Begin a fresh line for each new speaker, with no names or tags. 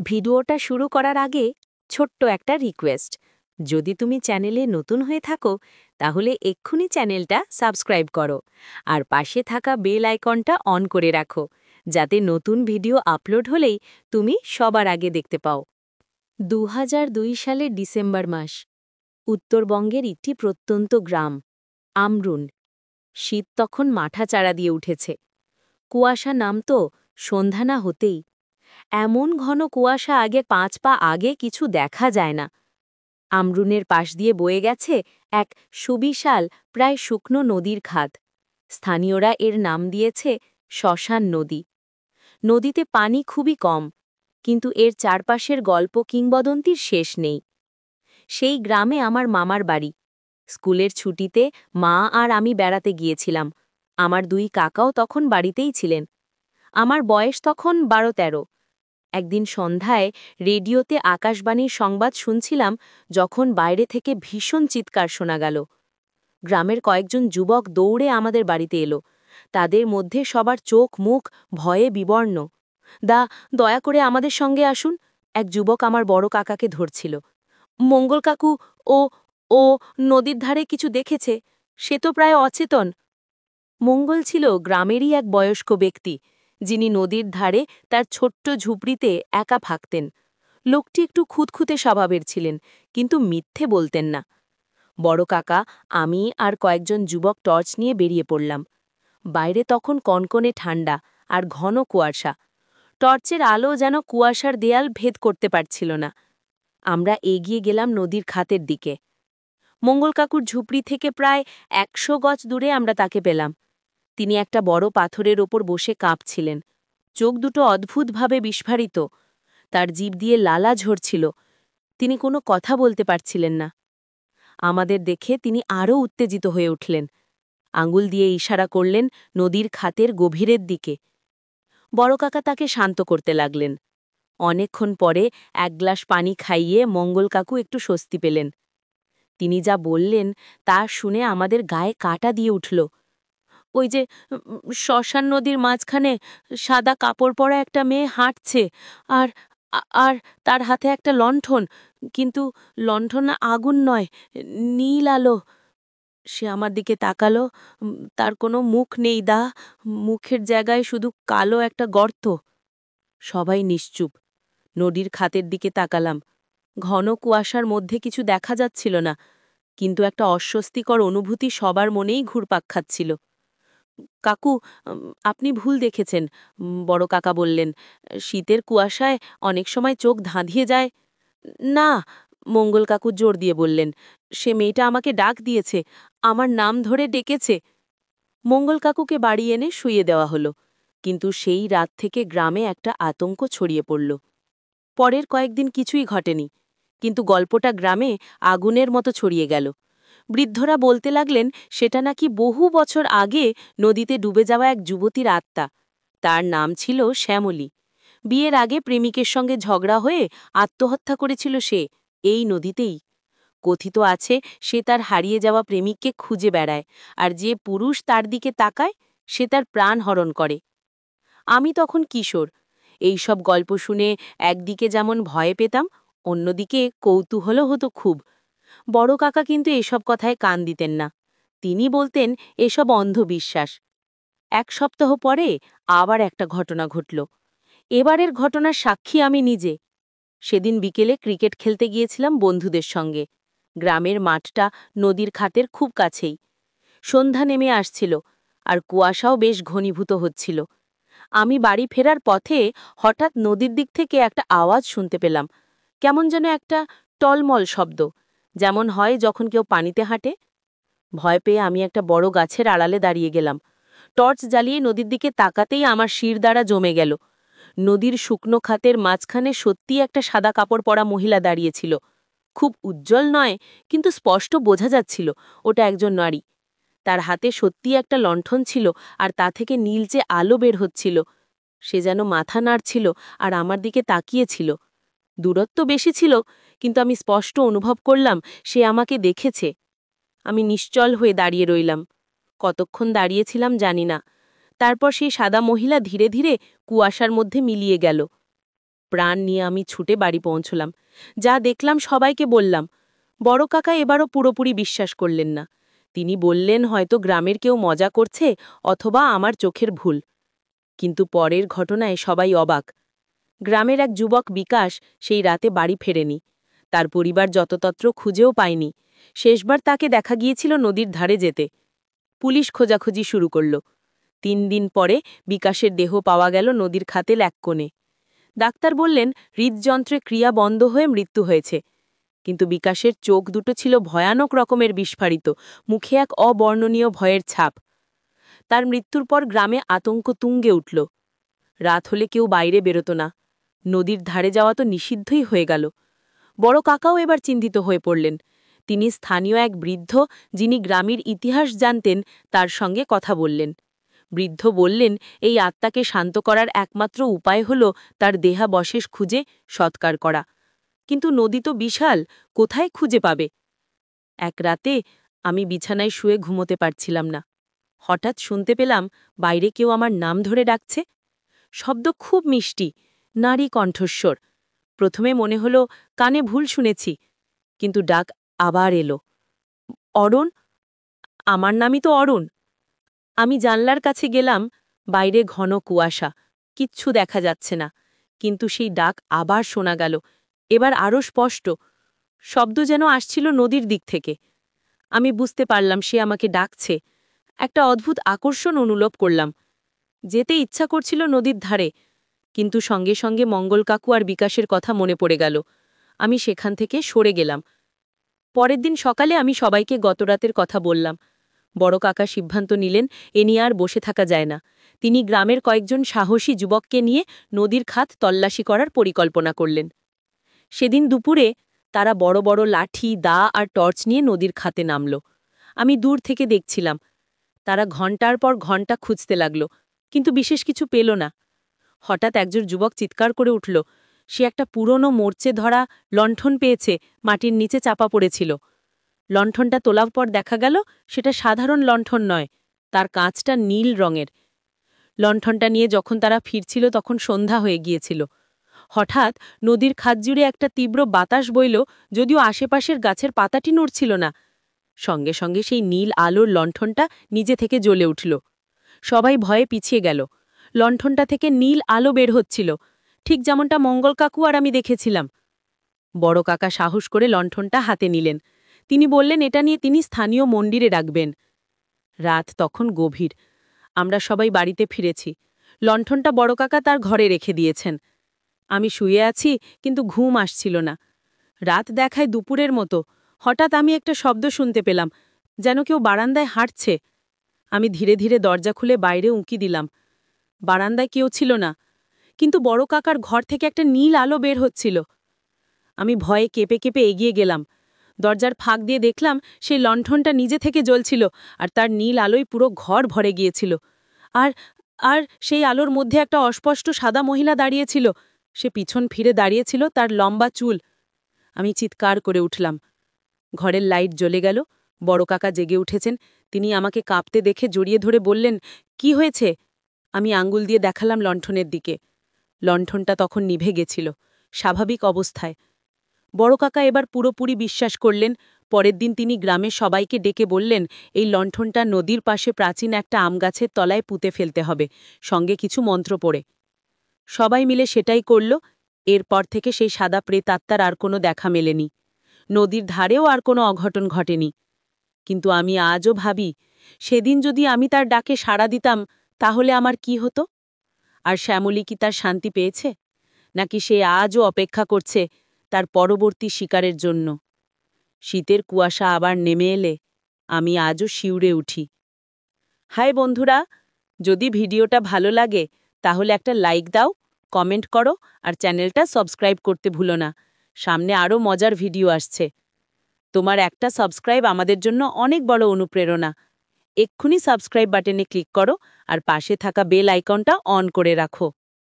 ভিডিওটা শুরু করার আগে ছোট্ট একটা রিকোয়েস্ট। যদি তুমি চ্যানেলে নতুন হয়ে থাকো তাহলে এক্ষুনি চ্যানেলটা সাবস্ক্রাইব করো আর পাশে থাকা বেল আইকনটা অন করে রাখো, যাতে নতুন ভিডিও আপলোড হলেই তুমি সবার আগে দেখতে পাও। ২০০২ সালের ডিসেম্বর মাস, উত্তরবঙ্গের একটি প্রত্যন্ত গ্রাম আমরুন। শীত তখন মাথাচাড়া দিয়ে উঠেছে। কুয়াশা নামতো সন্ধ্যা না হতেই। এমন ঘন কুয়াশা আগে ৫ পা আগে কিছু দেখা যায় না। আমরুনের পাশ দিয়ে বয়ে গেছে এক সুবিশাল প্রায় শুকনো নদীর খাদ। স্থানীয়রা এর নাম দিয়েছে শ্মশান নদী। নদীতে পানি খুবই কম, কিন্তু এর চারপাশের গল্প কিংবদন্তির শেষ নেই। সেই গ্রামে আমার মামার বাড়ি। স্কুলের ছুটিতে মা আর আমি বেড়াতে গিয়েছিলাম। আমার ২ কাকাও তখন বাড়িতেই ছিলেন। আমার বয়স তখন ১২-১৩। একদিন সন্ধ্যায় রেডিওতে আকাশবাণীর সংবাদ শুনছিলাম, যখন বাইরে থেকে ভীষণ চিৎকার শোনা গেল। গ্রামের কয়েকজন যুবক দৌড়ে আমাদের বাড়িতে এলো। তাদের মধ্যে সবার চোখ মুখ ভয়ে বিবর্ণ। দয়া করে আমাদের সঙ্গে আসুন, এক যুবক আমার বড় কাকাকে ধরছিল। মঙ্গল কাকু, ও ও নদীর ধারে কিছু দেখেছে, সে তো প্রায় অচেতন। মঙ্গল ছিল গ্রামেরই এক বয়স্ক ব্যক্তি, যিনি নদীর ধারে তার ছোট্ট ঝুপড়িতে একা থাকতেন। লোকটি একটু খুঁতখুঁতে স্বভাবের ছিলেন, কিন্তু মিথ্যে বলতেন না। বড় কাকা, আমি আর কয়েকজন যুবক টর্চ নিয়ে বেরিয়ে পড়লাম। বাইরে তখন কনকনে ঠান্ডা আর ঘন কুয়াশা। টর্চের আলো যেন কুয়াশার দেয়াল ভেদ করতে পারছিল না। আমরা এগিয়ে গেলাম নদীর খাতের দিকে। মঙ্গল কাকুর ঝুপড়ি থেকে প্রায় ১০০ গজ দূরে আমরা তাকে পেলাম। তিনি একটা বড় পাথরের ওপর বসে কাঁপছিলেন। চোখ দুটো অদ্ভুতভাবে বিস্ফারিত। তার জিভ দিয়ে লালা ঝরছিল। তিনি কোনো কথা বলতে পারছিলেন না। আমাদের দেখে তিনি আরও উত্তেজিত হয়ে উঠলেন। আঙুল দিয়ে ইশারা করলেন নদীর খাতের গভীরের দিকে। বড় কাকা তাকে শান্ত করতে লাগলেন। অনেকক্ষণ পরে ১ গ্লাস পানি খাইয়ে মঙ্গল কাকু একটু স্বস্তি পেলেন। তিনি যা বললেন তা শুনে আমাদের গায়ে কাঁটা দিয়ে উঠল। ওই যে শ্মশান নদীর মাঝখানে সাদা কাপড় পরা একটা মেয়ে হাঁটছে, আর আর তার হাতে একটা লণ্ঠন, কিন্তু লণ্ঠন আগুন নয়, নীল আলো। সে আমার দিকে তাকালো। তার কোনো মুখ নেই, মুখের জায়গায় শুধু কালো একটা গর্ত। সবাই নিশ্চুপ। নদীর খাতের দিকে তাকালাম। ঘন কুয়াশার মধ্যে কিছু দেখা যাচ্ছিল না, কিন্তু একটা অস্বস্তিকর অনুভূতি সবার মনেই ঘুরপাক খাচ্ছিল। কাকু, আপনি ভুল দেখেছেন, বড় কাকা বললেন। শীতের কুয়াশায় অনেক সময় চোখ ধাঁধিয়ে যায়। না, মঙ্গল কাকু জোর দিয়ে বললেন। সে মেয়েটা আমাকে ডাক দিয়েছে, আমার নাম ধরে ডেকেছে। মঙ্গল কাকুকে বাড়ি এনে শুইয়ে দেওয়া হলো, কিন্তু সেই রাত থেকে গ্রামে একটা আতঙ্ক ছড়িয়ে পড়ল। পরের কয়েকদিন কিছুই ঘটেনি, কিন্তু গল্পটা গ্রামে আগুনের মতো ছড়িয়ে গেল। বৃদ্ধরা বলতে লাগলেন সেটা নাকি বহু বছর আগে নদীতে ডুবে যাওয়া এক যুবতীর আত্মা। তার নাম ছিল শ্যামলী। বিয়ের আগে প্রেমিকের সঙ্গে ঝগড়া হয়ে আত্মহত্যা করেছিল সে, এই নদীতেই। কথিত আছে সে তার হারিয়ে যাওয়া প্রেমিককে খুঁজে বেড়ায়, আর যে পুরুষ তার দিকে তাকায় সে তার প্রাণ হরণ করে। আমি তখন কিশোর। এই সব গল্প শুনে একদিকে যেমন ভয় পেতাম, অন্যদিকে কৌতূহলও হতো খুব। বড় কাকা কিন্তু এসব কথায় কান দিতেন না। তিনি বলতেন এসব অন্ধবিশ্বাস। ১ সপ্তাহ পরে আবার একটা ঘটনা ঘটল। এবারের ঘটনার সাক্ষী আমি নিজে। সেদিন বিকেলে ক্রিকেট খেলতে গিয়েছিলাম বন্ধুদের সঙ্গে। গ্রামের মাঠটা নদীর খাতের খুব কাছেই। সন্ধ্যা নেমে আসছিল, আর কুয়াশাও বেশ ঘনীভূত হচ্ছিল। আমি বাড়ি ফেরার পথে হঠাৎ নদীর দিক থেকে একটা আওয়াজ শুনতে পেলাম, কেমন যেন একটা টলমল শব্দ, যেমন হয় যখন কেউ পানিতে হাঁটে। ভয় পেয়ে আমি একটা বড় গাছের আড়ালে দাঁড়িয়ে গেলাম। টর্চ জ্বালিয়ে নদীর দিকে তাকাতেই আমার শির দ্বারা জমে গেল। নদীর শুকনো খাতের মাঝখানে সত্যিই একটা সাদা কাপড় পরা মহিলা দাঁড়িয়েছিল। খুব উজ্জ্বল নয়, কিন্তু স্পষ্ট বোঝা যাচ্ছিল ওটা একজন নারী। তার হাতে সত্যিই একটা লণ্ঠন ছিল, আর তা থেকে নীলচে আলো বের হচ্ছিল। সে যেন মাথা নাড়ছিল আর আমার দিকে তাকিয়েছিল। দূরত্ব বেশি ছিল, কিন্তু আমি স্পষ্ট অনুভব করলাম সে আমাকে দেখেছে। আমি নিশ্চল হয়ে দাঁড়িয়ে রইলাম। কতক্ষণ দাঁড়িয়েছিলাম জানি না। তারপর সেই সাদা মহিলা ধীরে ধীরে কুয়াশার মধ্যে মিলিয়ে গেল। প্রাণ নিয়ে আমি ছুটে বাড়ি পৌঁছলাম। যা দেখলাম সবাইকে বললাম। বড় কাকা এবারও পুরোপুরি বিশ্বাস করলেন না। তিনি বললেন হয়তো গ্রামের কেউ মজা করছে অথবা আমার চোখের ভুল। কিন্তু পরের ঘটনায় সবাই অবাক। গ্রামের এক যুবক বিকাশ সেই রাতে বাড়ি ফেরেনি। তার পরিবার যততত্র খুঁজেও পায়নি। শেষবার তাকে দেখা গিয়েছিল নদীর ধারে যেতে। পুলিশ খোঁজাখুঁজি শুরু করল। ৩ দিন পরে বিকাশের দেহ পাওয়া গেল নদীর খাতের এক কোণে। ডাক্তার বললেন হৃদযন্ত্রে ক্রিয়া বন্ধ হয়ে মৃত্যু হয়েছে। কিন্তু বিকাশের চোখ দুটো ছিল ভয়ানক রকমের বিস্ফারিত, মুখে এক অবর্ণনীয় ভয়ের ছাপ। তার মৃত্যুর পর গ্রামে আতঙ্ক তুঙ্গে উঠল। রাত হলে কেউ বাইরে বেরোত না। নদীর ধারে যাওয়া তো নিষিদ্ধই হয়ে গেল। বড় কাকাও এবার চিন্তিত হয়ে পড়লেন। তিনি স্থানীয় এক বৃদ্ধ, যিনি গ্রামের ইতিহাস জানতেন, তার সঙ্গে কথা বললেন। বৃদ্ধ বললেন এই আত্মাকে শান্ত করার একমাত্র উপায় হল তার দেহাবশেষ খুঁজে সৎকার করা। কিন্তু নদী তো বিশাল, কোথায় খুঁজে পাবে? এক রাতে আমি বিছানায় শুয়ে ঘুমোতে পারছিলাম না। হঠাৎ শুনতে পেলাম বাইরে কেউ আমার নাম ধরে ডাকছে। শব্দ খুব মিষ্টি, নারী কণ্ঠস্বর। প্রথমে মনে হলো কানে ভুল শুনেছি, কিন্তু ডাক আবার এলো। অরুণ, আমার নামই তো অরুণ। আমি জানলার কাছে গেলাম। বাইরে ঘন কুয়াশা, কিচ্ছু দেখা যাচ্ছে না, কিন্তু সেই ডাক আবার শোনা গেল, এবার আরও স্পষ্ট। শব্দ যেন আসছিল নদীর দিক থেকে। আমি বুঝতে পারলাম সে আমাকে ডাকছে। একটা অদ্ভুত আকর্ষণ অনুভব করলাম। যেতে ইচ্ছা করছিল নদীর ধারে, কিন্তু সঙ্গে সঙ্গে মঙ্গল কাকু আর বিকাশের কথা মনে পড়ে গেল। আমি সেখান থেকে সরে গেলাম। পরের দিন সকালে আমি সবাইকে গতরাতের কথা বললাম। বড় কাকা সিদ্ধান্ত নিলেন এ নিয়ে আর বসে থাকা যায় না। তিনি গ্রামের কয়েকজন সাহসী যুবককে নিয়ে নদীর খাত তল্লাশি করার পরিকল্পনা করলেন। সেদিন দুপুরে তারা বড় বড় লাঠি, দা আর টর্চ নিয়ে নদীর খাতে নামল। আমি দূর থেকে দেখছিলাম। তারা ঘণ্টার পর ঘণ্টা খুঁজতে লাগল, কিন্তু বিশেষ কিছু পেল না। হঠাৎ একজন যুবক চিৎকার করে উঠল। সে একটা পুরনো মরচে ধরা লণ্ঠন পেয়েছে, মাটির নিচে চাপা পড়েছিল। লণ্ঠনটা তোলার পর দেখা গেল সেটা সাধারণ লণ্ঠন নয়, তার কাঁচটা নীল রঙের। লণ্ঠনটা নিয়ে যখন তারা ফিরছিল তখন সন্ধ্যা হয়ে গিয়েছিল। হঠাৎ নদীর খাত জুড়ে একটা তীব্র বাতাস বইল, যদিও আশেপাশের গাছের পাতাটি নড়ছিল না। সঙ্গে সঙ্গে সেই নীল আলোর লণ্ঠনটা নিজে থেকে জ্বলে উঠল। সবাই ভয়ে পিছিয়ে গেল। লণ্ঠনটা থেকে নীল আলো বের হচ্ছিল, ঠিক যেমনটা মঙ্গল কাকু আর আমি দেখেছিলাম। বড় কাকা সাহস করে লণ্ঠনটা হাতে নিলেন। তিনি বললেন এটা নিয়ে তিনি স্থানীয় মন্দিরে রাখবেন। রাত তখন গভীর। আমরা সবাই বাড়িতে ফিরেছি। লণ্ঠনটা বড় কাকা তার ঘরে রেখে দিয়েছেন। আমি শুয়ে আছি, কিন্তু ঘুম আসছিল না। রাত দেখায় দুপুরের মতো। হঠাৎ আমি একটা শব্দ শুনতে পেলাম, যেন কেউ বারান্দায় হাঁটছে। আমি ধীরে ধীরে দরজা খুলে বাইরে উঁকি দিলাম। বারান্দায় কেউ ছিল না, কিন্তু বড় কাকার ঘর থেকে একটা নীল আলো বের হচ্ছিল। আমি ভয়ে কেঁপে কেঁপে এগিয়ে গেলাম। দরজার ফাঁক দিয়ে দেখলাম সেই লণ্ঠনটা নিজে থেকে জ্বলছিল, আর তার নীল আলোয় পুরো ঘর ভরে গিয়েছিল। আর আর সেই আলোর মধ্যে একটা অস্পষ্ট সাদা মহিলা দাঁড়িয়েছিল। সে পিছন ফিরে দাঁড়িয়েছিল, তার লম্বা চুল। আমি চিৎকার করে উঠলাম। ঘরের লাইট জ্বলে গেল। বড় কাকা জেগে উঠেছেন। তিনি আমাকে কাঁপতে দেখে জড়িয়ে ধরে বললেন, কি হয়েছে? আমি আঙ্গুল দিয়ে দেখালাম লণ্ঠনের দিকে। লণ্ঠনটা তখন নিভে গেছিল, স্বাভাবিক অবস্থায়। বড় কাকা এবার পুরোপুরি বিশ্বাস করলেন। পরের দিন তিনি গ্রামের সবাইকে ডেকে বললেন এই লণ্ঠনটা নদীর পাশে প্রাচীন একটা আমগাছের তলায় পুঁতে ফেলতে হবে, সঙ্গে কিছু মন্ত্র পড়ে। সবাই মিলে সেটাই করল। এরপর থেকে সেই সাদা প্রেতাত্মার আর কোনো দেখা মেলেনি। নদীর ধারেও আর কোনো অঘটন ঘটেনি। কিন্তু আমি আজও ভাবি, সেদিন যদি আমি তার ডাকে সাড়া দিতাম তাহলে আমার কি হতো? আর শ্যামলী কি তার শান্তি পেয়েছে, নাকি সে আজও অপেক্ষা করছে তার পরবর্তী শিকারের জন্য? শীতের কুয়াশা আবার নেমে এলে আমি আজও শিউরে উঠি। হাই বন্ধুরা, যদি ভিডিওটা ভালো লাগে তাহলে একটা লাইক দাও, কমেন্ট করো আর চ্যানেলটা সাবস্ক্রাইব করতে ভুলো না। সামনে আরও মজার ভিডিও আসছে। তোমার একটা সাবস্ক্রাইব আমাদের জন্য অনেক বড় অনুপ্রেরণা। এক্ষুনি সাবস্ক্রাইব বাটনে ক্লিক করো আর পাশে থাকা বেল আইকনটা অন করে রাখো।